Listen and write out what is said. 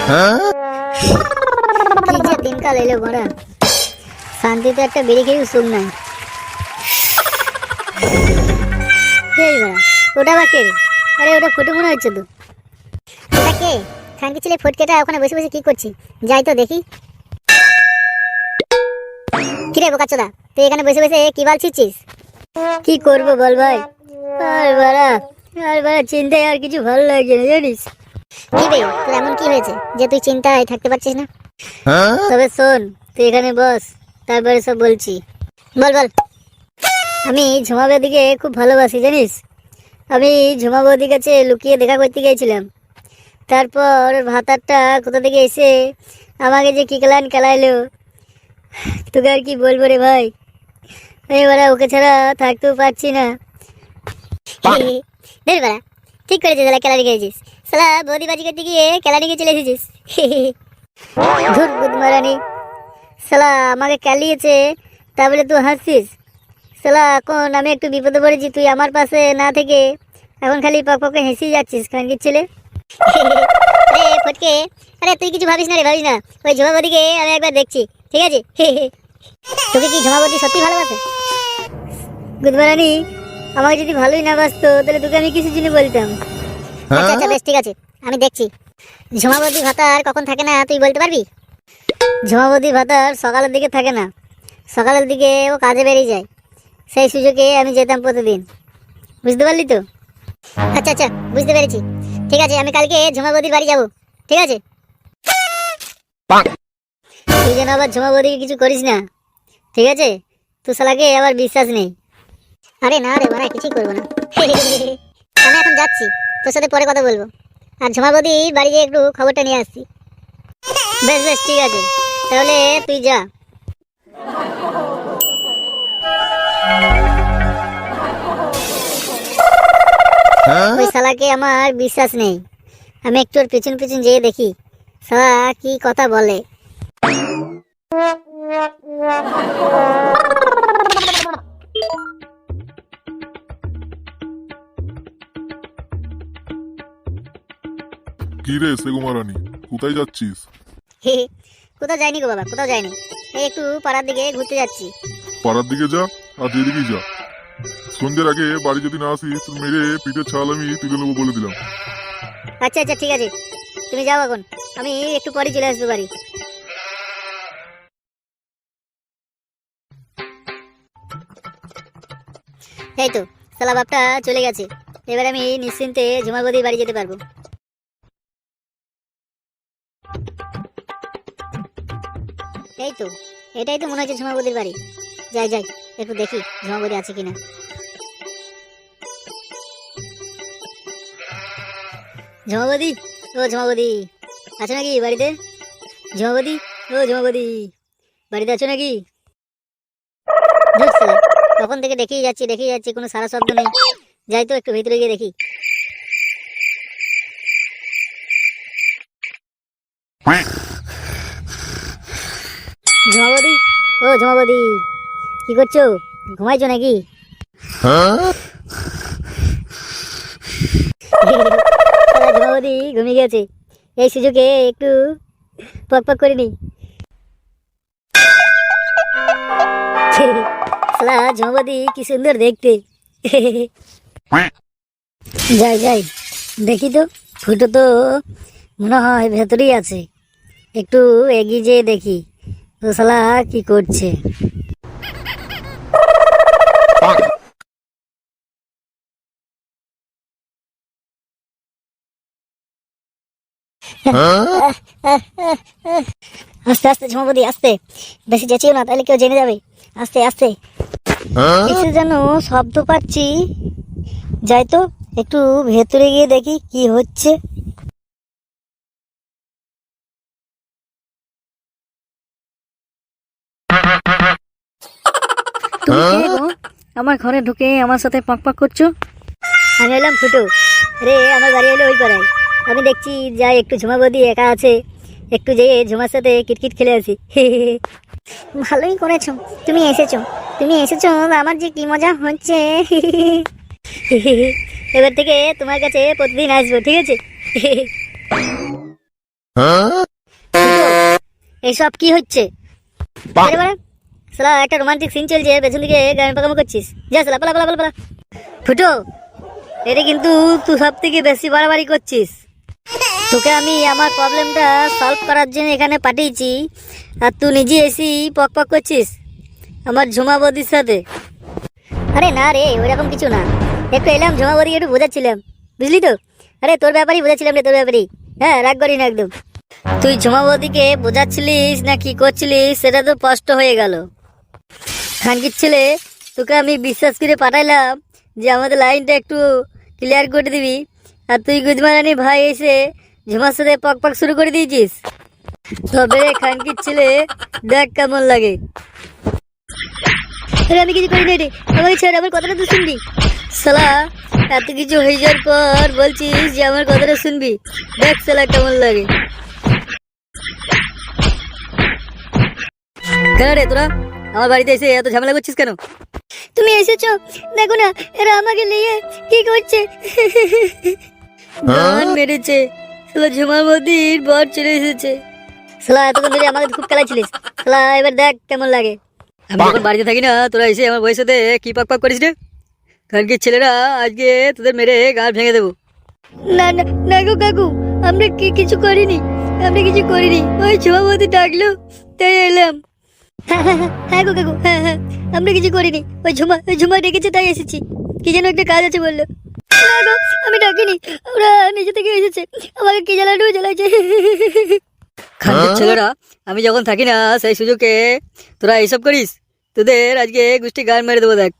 কি যে দিনকাল এলো বড়া, শান্তিতে একটা বেরিয়ে খেয়েও সুখ নাই। এই বড়া, ওটা বা কে রে? আরে ওটা ফটো মনে হচ্ছে তো। ওটা কে? খানকি ছেলে ফটকেটা ওখানে বসে বসে কি করছি, যাই তো দেখি। কিরে বোকাচোদা, তুই এখানে বসে বসে কি বালছিস? কি করবো বল ভাই, আর বাড়া চিন্তায় আর কিছু ভালো লাগছে না জানিস। কি বে, তোর এমন কি হয়েছে যে তুই চিন্তায় থাকতে পারছিস না? তবে শোন, তুই এখানে বস, তারপরে সব বলছি। বল বল। আমি ঝুমা বৌদিকে খুব ভালোবাসি জানিস। আমি ঝুমা বৌদির কাছে লুকিয়ে দেখা করতে গিয়েছিলাম। তারপর ভাতারটা কোথা থেকে এসে আমাকে যে কি খেলাইলো, তোকে আর কি বলবো রে ভাই। এবারে ওকে ছাড়া থাকতেও পারছি না। বের বেড়া, ঠিক করেছিস, শালা কেলানি খেয়েছিস। শালা বৌদি বাজি করতে গিয়ে কেলানি খেয়ে চলে এসেছিস। ধুর গুদমারানি, শালা আমাকে ক্যালিয়েছে তা বলে তুই হাসছিস। শালা এখন আমি একটু বিপদে পড়েছি, তুই আমার পাশে না থেকে এখন খালি পক পকে হেসেই যাচ্ছিস খানকির ছেলে। আরে ফটকে, আরে তুই কিছু ভাবিস না রে, ভাবিস না। ওই ঝুমা বৌদিকে আমি একবার দেখছি, ঠিক আছে? তোকে কি ঝুমা বৌদি সত্যি ভালোবাসে? গুদমারানি, আমাকে যদি ভালোই না বাসতো তাহলে তোকে আমি কিছু জন্য বলতাম। আচ্ছা আচ্ছা বেশ ঠিক আছে, আমি দেখছি। ঝুমা বৌদি ভাতার কখন থাকে না তুই বলতে পারবি? ঝুমা বৌদি ভাতার সকালের দিকে থাকে না, সকালের দিকে ও কাজে বেরিয়ে যায়। সেই সুযোগে আমি যেতাম প্রতিদিন, বুঝতে পারলি তো? আচ্ছা আচ্ছা বুঝতে পেরেছি, ঠিক আছে আমি কালকে ঝুমা বৌদির বাড়ি যাবো, ঠিক আছে? তুই যেন আবার ঝুমা বৌদিকে কিছু করিস না, ঠিক আছে? তুই শালাকে আবার বিশ্বাস নেই। আরে না রে বাড়া, কিছুই করবো না। আমি এখন যাচ্ছি, তোর সাথে পরে কথা বলবো। আর ঝুমা বৌদি বাড়ি গিয়ে একটু খবরটা নিয়ে আসছি। বেশ বেশ ঠিক আছে, তাহলে তুই যা। ওই শালাকে আমার বিশ্বাস নেই, আমি একটু ওর পিছন পিছন যেয়ে দেখি শালা কি কথা বলে। কি রে সেগুমারানি, কোথায় যাচ্ছিস? কোথাও যাইনি গো বাবা, কোথাও যাইনি। এই একটু পাড়ার দিকে ঘুরতে যাচ্ছি। পাড়ার দিকে যা, আর যেদিকেই যা, সন্ধ্যের আগে বাড়ি যদি না আসিস তোর মেরে পিঠের ছাল আমি তুলে নেবো বলে দিলাম। আচ্ছা আচ্ছা ঠিক আছে, তুমি যাও এখন, আমি একটু পরে চলে আসবো বাড়ি। এই তো শালা বাপটা চলে গেছে, এবার আমি নিশ্চিন্তে ঝুমা বৌদির বাড়ি যেতে পারবো। এই তো, এটাই তো মনে হচ্ছে ঝুমা বৌদির বাড়ি। যাই যাই, একটু দেখি ঝুমা বৌদি আছে কিনা। ঝুমা বৌদি, ও ঝুমা বৌদি, আছো নাকি বাড়িতে? ঝুমা বৌদি, ও ঝুমা বৌদি, বাড়িতে আছো নাকি? ধুর শালা, তখন থেকে দেখেই যাচ্ছি কোনো সারা শব্দ নেই। যাই তো একটু ভিতরে গিয়ে দেখি। ঝুমা বৌদি, ও ঝুমা বৌদি, কি করছো? ঘুমাইছো নাকি? শালা ঝুমা বৌদি ঘুমিয়ে গেছে, এই সুযোগে একটু পক পক করে নি। শালা ঝুমা বৌদি কি সুন্দর দেখতে। যাই যাই দেখি তো, ফুটো তো মনে হয় ভেতরেই আছে, একটু এগিয়ে যেয়ে দেখি তো শালা কি করছে। আস্তে আস্তে ঝুমা বৌদি আস্তে, বেশি চেঁচিও না তাহলে কেউ জেনে যাবে। আস্তে আস্তে, কিছু যেন শব্দ পাচ্ছি, যাই তো একটু ভেতরে গিয়ে দেখি কি হচ্ছে। তুমি কে গো? আমার ঘরে ঢুকে আমার সাথে পাক পাক করছো? আমি এলাম ফুটো রে, আমার বাড়ি হলো ওই পাড়ায়। আমি দেখছি যাই একটু ঝুমা বৌদি একা আছে, একটু যেয়ে ঝুমার সাথে কিটকিট খেলে আসি। ভালোই করেছো, তুমি এসেছো, তুমি এসেছো, আমার যে কি মজা হচ্ছে। এবার থেকে তোমার কাছে প্রতিদিন আসবো, ঠিক আছে? এইসব কি হচ্ছে? আরে বাড়া, শালা একটা রোমান্টিক সিন চলছে, পেছন দিকে গান পাকামো করছিস। যা শালা, পালা পালা পালা পালা। ফুটো, এটা কিন্তু তুই সব থেকে বেশি বাড়াবাড়ি করছিস। তোকে আমি আমার প্রবলেমটা সলভ করার জন্য এখানে পাঠিয়েছি, আর তুই নিজে এসি পক পক করছিস আমার ঝুমা বৌদির সাথে। আরে না রে, ওইরকম কিছু না, একটু এলাম ঝুমা বৌদিকে একটু বোঝাচ্ছিলাম, বুঝলি তো। আরে তোর ব্যাপারেই বোঝাচ্ছিলাম রে, তোর ব্যাপারেই। হ্যাঁ, রাগ করি না একদম। তুই ঝুমা বৌদিকে বোঝাচ্ছিলিস না কি করছিলিস সেটা তো স্পষ্ট হয়ে গেল। খানকির ছেলে, তোকে আমি বিশ্বাস করে পাঠাইলাম যে আমাদের লাইনটা একটু ক্লিয়ার করে দিবি, আর তুই গুজমারানি ভাই এসে ঝুমার সাথে পক পক শুরু করে দিয়েছিস। তবে রে খানকির ছেলে, দেখ কেমন লাগে। আরে আমি কিছু করি না রে, আমাকে ছেড়ে, আমার কথাটা তো শুনবি। শালা, এত কিছু হয়ে যাওয়ার পর বলছিস যে আমার কথাটা শুনবি। দেখ শালা কেমন লাগে। কেন রে তোরা আমার বাড়িতে এসে এত ঝামেলা করছিস কেন? তুমি এসেছো, দেখো না এরা আমাকে নিয়ে কি করছে। গান মেরেছে, শালা ঝুমা বৌদির বর চলে এসেছে। শালা এতক্ষণ ধরে আমাকে খুব খেলাচ্ছিলিস, শালা এবার দেখ কেমন লাগে। আমি যখন বাড়িতে থাকি না, তোরা এসে আমার বউয়ের সাথে কি পাক পাক করিস রে? কালকে ছেলেরা আজকে তোদের মেরে গাল ভেঙে দেবো। না না না গো কাকু, আমরা কিছু করিনি, আমরা কিছু করিনি, ওই ঝুমা বৌদি ডাকলো তাই এলাম। হ্যাঁ গো কাকু, হ্যাঁ হ্যাঁ, আমরা কিছু করিনি, ওই ঝুমা ডেকেছে তাই এসেছি, কি যেন একটা কাজ আছে বললো। না গো, আমি ডাকিনি, ওরা নিজে থেকে এসেছে, আমাকে কি জ্বালানো জ্বালাইছে। খানকির ছেলেরা, আমি যখন থাকি না সেই সুযোগে তোরা এইসব করিস, তোদের আজকে গোষ্ঠী গান মেরে দেবো দেখ।